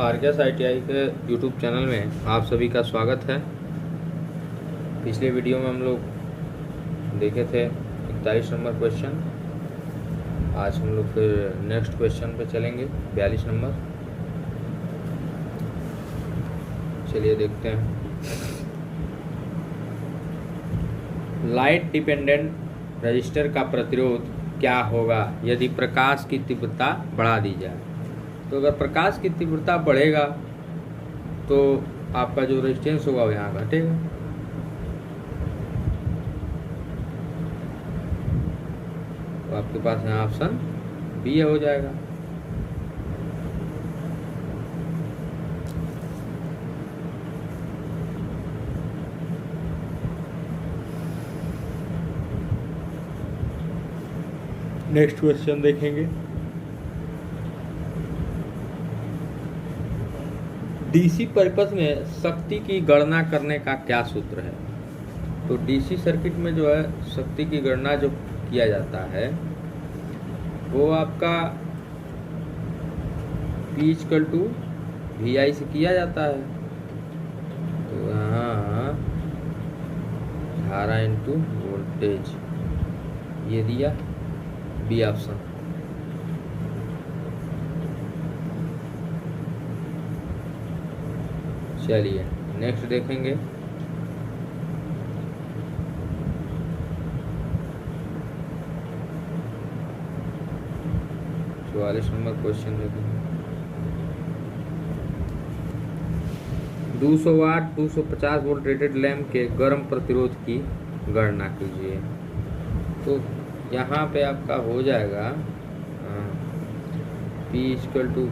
आर्यस ITI के YouTube channel में आप सभी का स्वागत है। पिछले वीडियो में हम लोग देखे थे 41 नंबर क्वेश्चन। आज हम लोग फिर नेक्स्ट क्वेश्चन पे चलेंगे 42 नंबर। चलिए देखते हैं। लाइट डिपेंडेंट रजिस्टर का प्रतिरोध क्या होगा यदि प्रकाश की तीव्रता बढ़ा दी जाए। तो अगर प्रकाश की तीव्रता बढ़ेगा तो आपका जो रेजिस्टेंस होगा वो यहाँ घटेगा। तो आपके पास यहाँ ऑप्शन बी हो जाएगा। नेक्स्ट क्वेश्चन देखेंगे। डीसी परिपथ में शक्ति की गणना करने का क्या सूत्र है। तो डीसी सर्किट में जो है शक्ति की गणना जो किया जाता है वो आपका P = VI से किया जाता है। तो यहाँ धारा इंटू वोल्टेज ये दिया, बी ऑप्शन। चलिए नेक्स्ट देखेंगे। चौवालीस नंबर क्वेश्चन देखेंगे। 200 वाट 250 वोल्ट रेटेड लैंप के गर्म प्रतिरोध की गणना कीजिए। तो यहाँ पे आपका हो जाएगा P =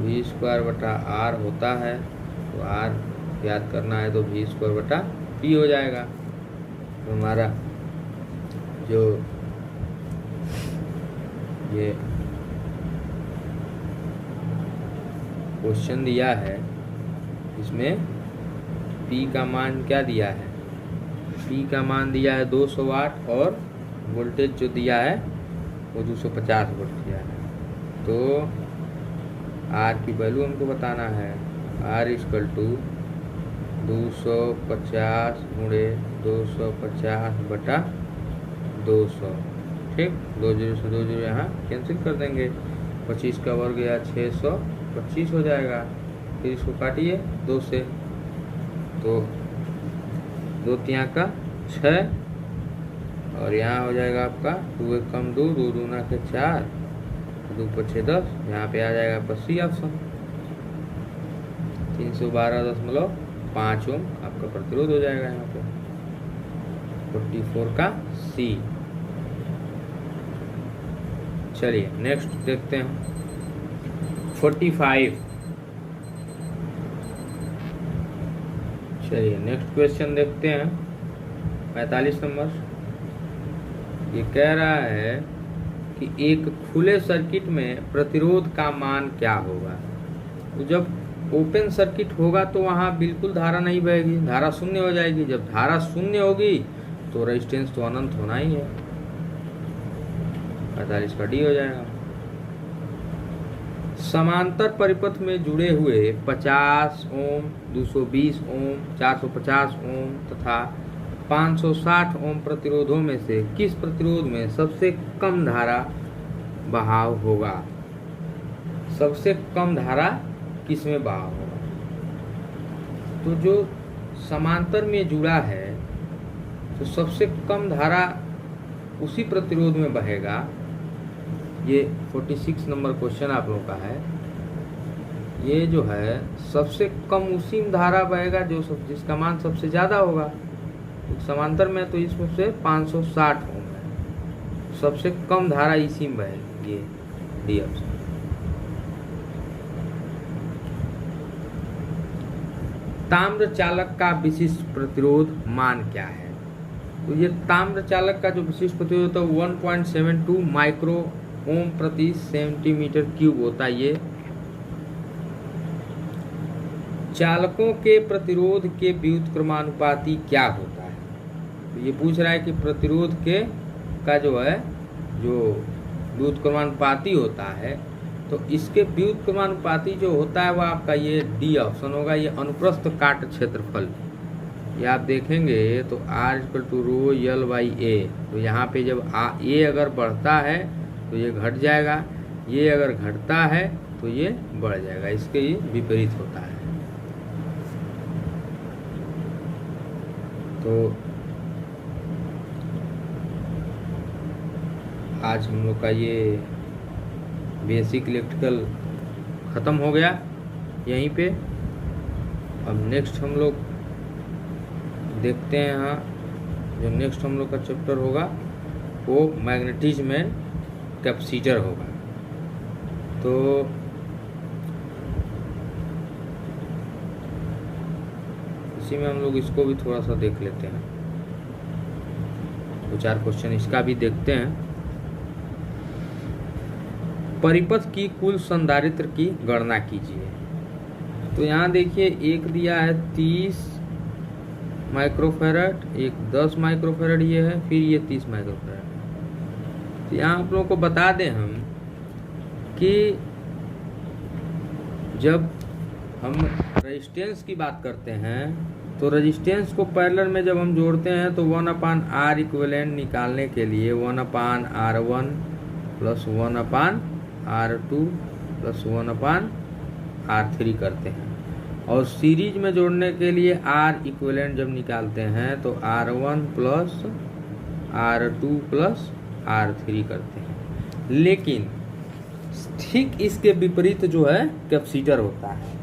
V²/R होता है। तो R याद करना है तो V²/P हो जाएगा। तो हमारा जो ये क्वेश्चन दिया है इसमें P का मान क्या दिया है। P का मान दिया है 200 वाट और वोल्टेज जो दिया है वो 250 वोल्ट दिया है। तो R की वैल्यू हमको बताना है। R = 250 × 250/200। ठीक, 2 0 से 2 0 यहाँ कैंसिल कर देंगे। 25 का वर्ग या 625 हो जाएगा। फिर इसको काटिए 2 से, तो 2 3 का 6 और यहाँ हो जाएगा आपका 2 1 कम 2 2 2 के 4 2 5 6 10। यहाँ पे आ जाएगा आपका सी ऑप्शन। 312.5 ओम आपका प्रतिरोध हो जाएगा यहाँ पे। 44 का सी। चलिए नेक्स्ट देखते हैं 45। चलिए नेक्स्ट क्वेश्चन देखते हैं 45 नंबर। ये कह रहा है कि एक खुले सर्किट में प्रतिरोध का मान क्या होगा। तो जब ओपन सर्किट होगा तो वहाँ बिल्कुल धारा नहीं बहेगी, धारा शून्य हो जाएगी। जब धारा शून्य होगी तो रेजिस्टेंस तो अनंत होना ही है। 45 का डी हो जाएगा। समांतर परिपथ में जुड़े हुए 50 ओम 220 ओम 450 ओम तथा 560 ओम प्रतिरोधों में से किस प्रतिरोध में सबसे कम धारा बहाव होगा। सबसे कम धारा किस में बहाव होगा। तो जो समांतर में जुड़ा है तो सबसे कम धारा उसी प्रतिरोध में बहेगा। ये 46 नंबर क्वेश्चन आप लोगों का है। ये जो है सबसे कम उसी में धारा बहेगा जो जिसका मान सबसे ज़्यादा होगा। तो समांतर में तो इसमें से 560 ओम है, सबसे कम धारा इसी में बहेगी। ये डी ऑप्शन। ताम्र चालक का विशिष्ट प्रतिरोध मान क्या है। तो ये ताम्र चालक का जो विशिष्ट प्रतिरोध होता है 1.72 माइक्रो ओम प्रति सेंटीमीटर क्यूब होता है। ये चालकों के प्रतिरोध के व्युत्क्रमानुपाती क्या होता है। तो ये पूछ रहा है कि प्रतिरोध के का जो है जो व्युत्क्रमानुपाती होता है तो इसके व्युत्क्रमानुपाती जो होता है वो आपका ये डी ऑप्शन होगा, ये अनुप्रस्थ काट क्षेत्रफल। ये आप देखेंगे तो R = रो L बाई ए। तो यहाँ पे जब ए अगर बढ़ता है तो ये घट जाएगा, ये अगर घटता है तो ये बढ़ जाएगा, इसके ये विपरीत होता है। तो आज हम लोग का ये बेसिक इलेक्ट्रिकल ख़त्म हो गया यहीं पे। अब नेक्स्ट हम लोग देखते हैं, यहाँ जो नेक्स्ट हम लोग का चैप्टर होगा वो मैग्नेटिज्म एंड कैपेसिटर होगा। तो इसी में हम लोग इसको भी थोड़ा सा देख लेते हैं, 2-4 क्वेश्चन इसका भी देखते हैं। परिपथ की कुल संधारित्र की गणना कीजिए। तो यहाँ देखिए एक दिया है 30 माइक्रोफैरड, एक 10 माइक्रोफैरड ये है, फिर ये 30 माइक्रोफैरड। तो यहाँ आप लोगों को बता दें हम कि जब हम रेजिस्टेंस की बात करते हैं तो रेजिस्टेंस को पैरेलल में जब हम जोड़ते हैं तो 1/R इक्विवेलेंट निकालने के लिए 1/R1 plus 1/R2 plus 1/R3 करते हैं, और सीरीज में जोड़ने के लिए R इक्विवेलेंट जब निकालते हैं तो R1 plus R2 plus R3 करते हैं। लेकिन ठीक इसके विपरीत जो है कैपेसिटर होता है।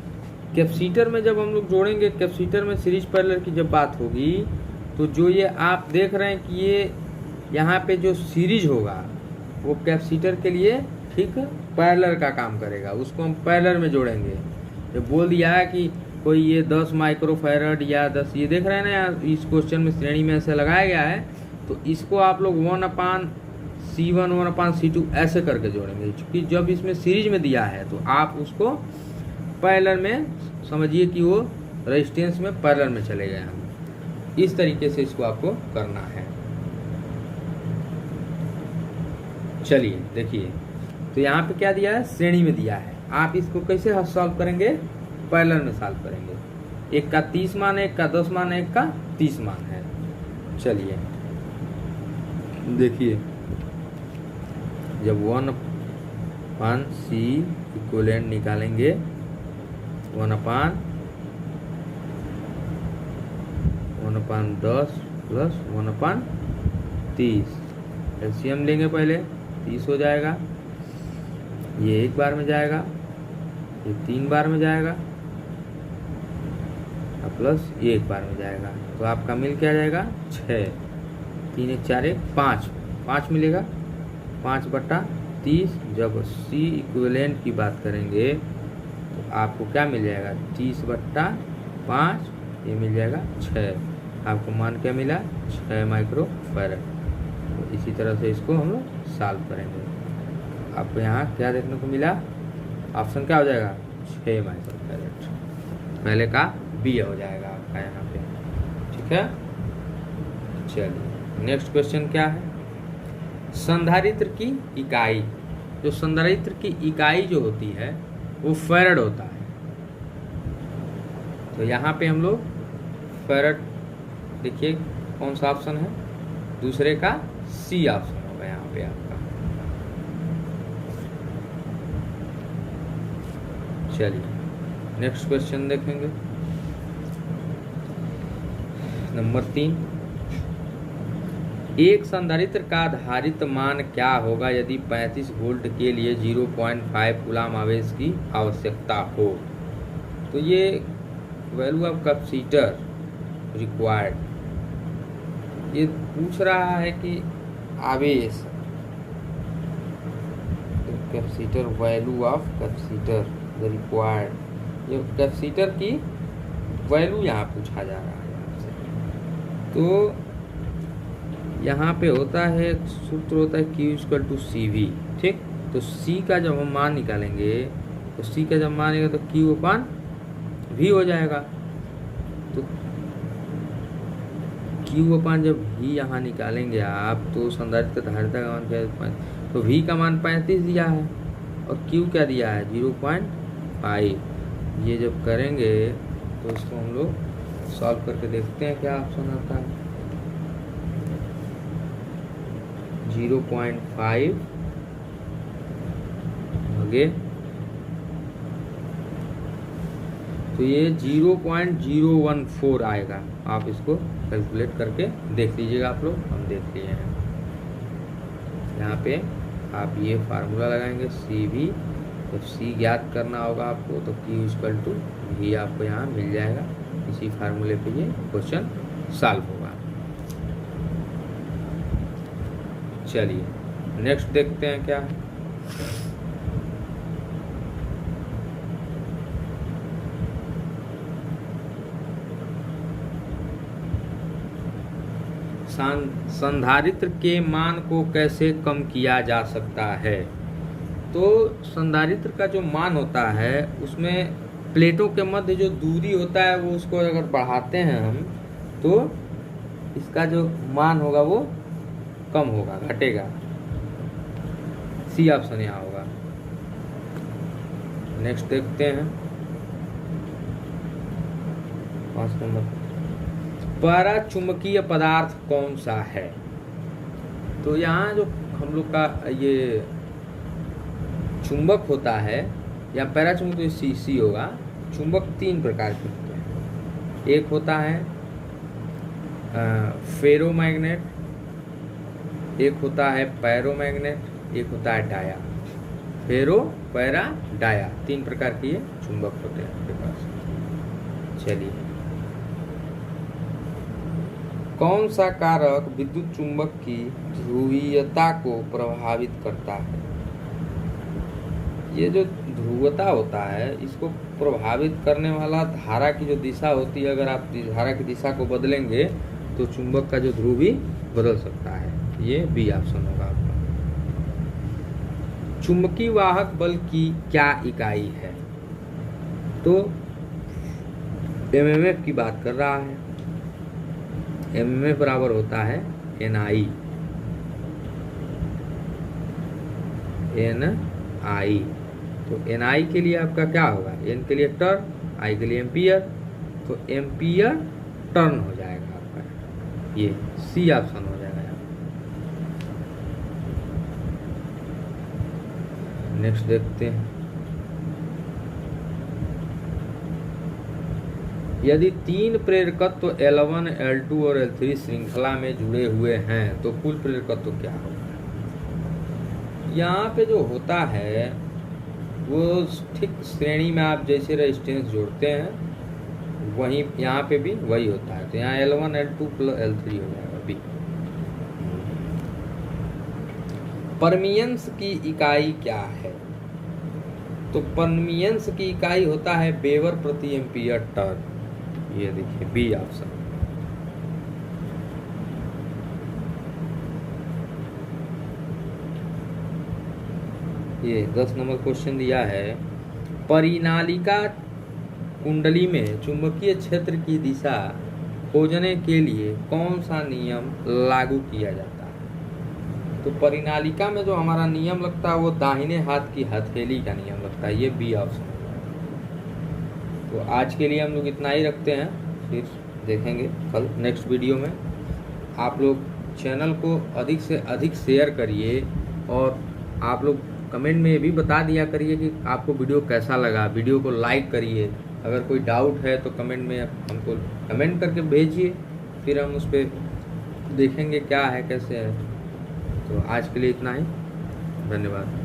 कैपेसिटर में जब हम लोग जोड़ेंगे, कैपेसिटर में सीरीज पैरेलल की जब बात होगी तो जो ये आप देख रहे हैं कि ये यहाँ पे जो सीरीज होगा वो कैपेसिटर के लिए ठीक पैरेलल का काम करेगा, उसको हम पैरेलल में जोड़ेंगे। जो बोल दिया है कि कोई ये 10 माइक्रोफैरड या 10, ये देख रहे हैं ना इस क्वेश्चन में श्रेणी में ऐसे लगाया गया है, तो इसको आप लोग 1/C1 1/C2 ऐसे करके जोड़ेंगे, क्योंकि जब इसमें सीरीज में दिया है तो आप उसको पैरेलल में समझिए कि वो रेजिस्टेंस में पैरेलल में चले गए हम। इस तरीके से इसको आपको करना है। चलिए देखिए, तो यहाँ पे क्या दिया है, श्रेणी में दिया है। आप इसको कैसे सॉल्व करेंगे, पैरेलल में सॉल्व करेंगे। एक का 30 मान है, एक का 10 मान है, एक का 30 मान है। चलिए देखिए, जब 1/C इक्विवेलेंट निकालेंगे 1/10 प्लस 1/30, एलसीएम लेंगे पहले, 30 हो जाएगा, ये एक बार में जाएगा, ये 3 बार में जाएगा, और प्लस ये एक बार में जाएगा, तो आपका मिल क्या जाएगा 6, 3 1 4 1 5 मिलेगा, 5/30। जब C इक्विवेलेंट की बात करेंगे तो आपको क्या मिल जाएगा, 30/5, ये मिल जाएगा 6। आपको मान क्या मिला, 6 माइक्रोफैरड। तो इसी तरह से इसको हम लोग सॉल्व करेंगे। आपको यहाँ क्या देखने को मिला, ऑप्शन क्या हो जाएगा, 6 माइक्रोफैरड। पहले का बी हो जाएगा आपका यहाँ पे, ठीक है। चलिए नेक्स्ट क्वेश्चन क्या है, संधारित्र की इकाई। जो संधारित्र की इकाई जो होती है वो फैरड होता है। तो यहाँ पे हम लोग फैरड, देखिए कौन सा ऑप्शन है, दूसरे का सी ऑप्शन होगा यहाँ पे आपका। चलिए नेक्स्ट क्वेश्चन देखेंगे, नंबर 3। एक संधारित्र का धारित्र मान क्या होगा यदि 35 वोल्ट के लिए 0.5 कूलम आवेश की आवश्यकता हो। तो ये वैल्यू ऑफ कैपेसिटर रिक्वायर्ड, ये पूछ रहा है कि आवेश, capacitor, value of capacitor required, ये कैपेसिटर की वैल्यू यहाँ पूछा जा रहा है आपसे। तो यहाँ पे होता है, सूत्र होता है Q = CV, ठीक। तो C का जब हम मान निकालेंगे तो C का जब मानेगा तो Q/V हो जाएगा। तो Q/ जब V यहाँ निकालेंगे आप तो संधारित्र का धारिता का मान क्या है, तो V का मान 35 दिया है, और Q क्या दिया है 0.5। ये जब करेंगे तो इसको हम लोग सॉल्व करके देखते हैं क्या ऑप्शन आता है। 0.5 आगे तो ये 0.014 आएगा। आप इसको कैलकुलेट करके देख लीजिएगा आप लोग, हम देख लिए हैं। यहाँ पे आप ये फार्मूला लगाएंगे CV, जब C ज्ञात करना होगा आपको तो Q=V आपको यहाँ मिल जाएगा। इसी फार्मूले पे ये क्वेश्चन सॉल्व होगा। चलिए नेक्स्ट देखते हैं क्या है। संधारित्र के मान को कैसे कम किया जा सकता है। तो संधारित्र का जो मान होता है उसमें प्लेटों के मध्य जो दूरी होता है वो उसको अगर बढ़ाते हैं हम तो इसका जो मान होगा वो कम होगा, घटेगा। C ऑप्शन यहाँ होगा। नेक्स्ट देखते हैं 5 नंबर। पराचुंबकीय पदार्थ कौन सा है। तो यहाँ जो हम लोग का ये चुंबक होता है या पैराचुंबक तो C होगा। चुंबक 3 प्रकार के होते हैं। एक होता है फेरोमैग्नेट, एक होता है पैरोमैग्नेट, एक होता है डाया। फेरो, पैरा, डाया, 3 प्रकार के ये चुंबक होते हैं आपके पास। चलिए, कौन सा कारक विद्युत चुंबक की ध्रुवीयता को प्रभावित करता है। ये जो ध्रुवता होता है इसको प्रभावित करने वाला धारा की जो दिशा होती है, अगर आप धारा की दिशा को बदलेंगे तो चुंबक का जो ध्रुव भी बदल सकता है। ये बी ऑप्शन होगा आपका। चुंबकीय वाहक बल की क्या इकाई है। तो एमएमएफ की बात कर रहा है। एमएमएफ बराबर होता है एनआई। एनआई तो एनआई के लिए आपका क्या होगा, एन के लिए टर्न, आई के लिए एम्पियर, तो एम्पियर टर्न हो जाएगा आपका। ये सी ऑप्शन हो जाएगा। नेक्स्ट देखते हैं, यदि 3 प्रेरकत्व L1, L2 और L3 श्रृंखला में जुड़े हुए हैं तो कुल प्रेरकत्व क्या होगा। यहाँ पे जो होता है वो ठीक श्रेणी में आप जैसे रेजिस्टेंस जोड़ते हैं वहीं यहाँ पे भी वही होता है। तो यहाँ L1, L2 प्लस L3 हो जाएगा बी। परमियंस की इकाई क्या है। तो परमियंस की इकाई होता है वेबर प्रति एम्पियर टर्न। ये देखिए बी ऑप्शन। ये 10 नंबर क्वेश्चन दिया है, परिनालिका कुंडली में चुंबकीय क्षेत्र की दिशा खोजने के लिए कौन सा नियम लागू किया जाता है। तो परिनालिका में जो हमारा नियम लगता है वो दाहिने हाथ की हथेली का नियम लगता है। ये बी ऑप्शन। तो आज के लिए हम लोग इतना ही रखते हैं, फिर देखेंगे कल नेक्स्ट वीडियो में। आप लोग चैनल को अधिक से अधिक शेयर करिए और आप लोग कमेंट में ये भी बता दिया करिए कि आपको वीडियो कैसा लगा। वीडियो को लाइक करिए। अगर कोई डाउट है तो कमेंट में हमको कमेंट करके भेजिए, फिर हम उस पर देखेंगे क्या है कैसे है। तो आज के लिए इतना ही, धन्यवाद।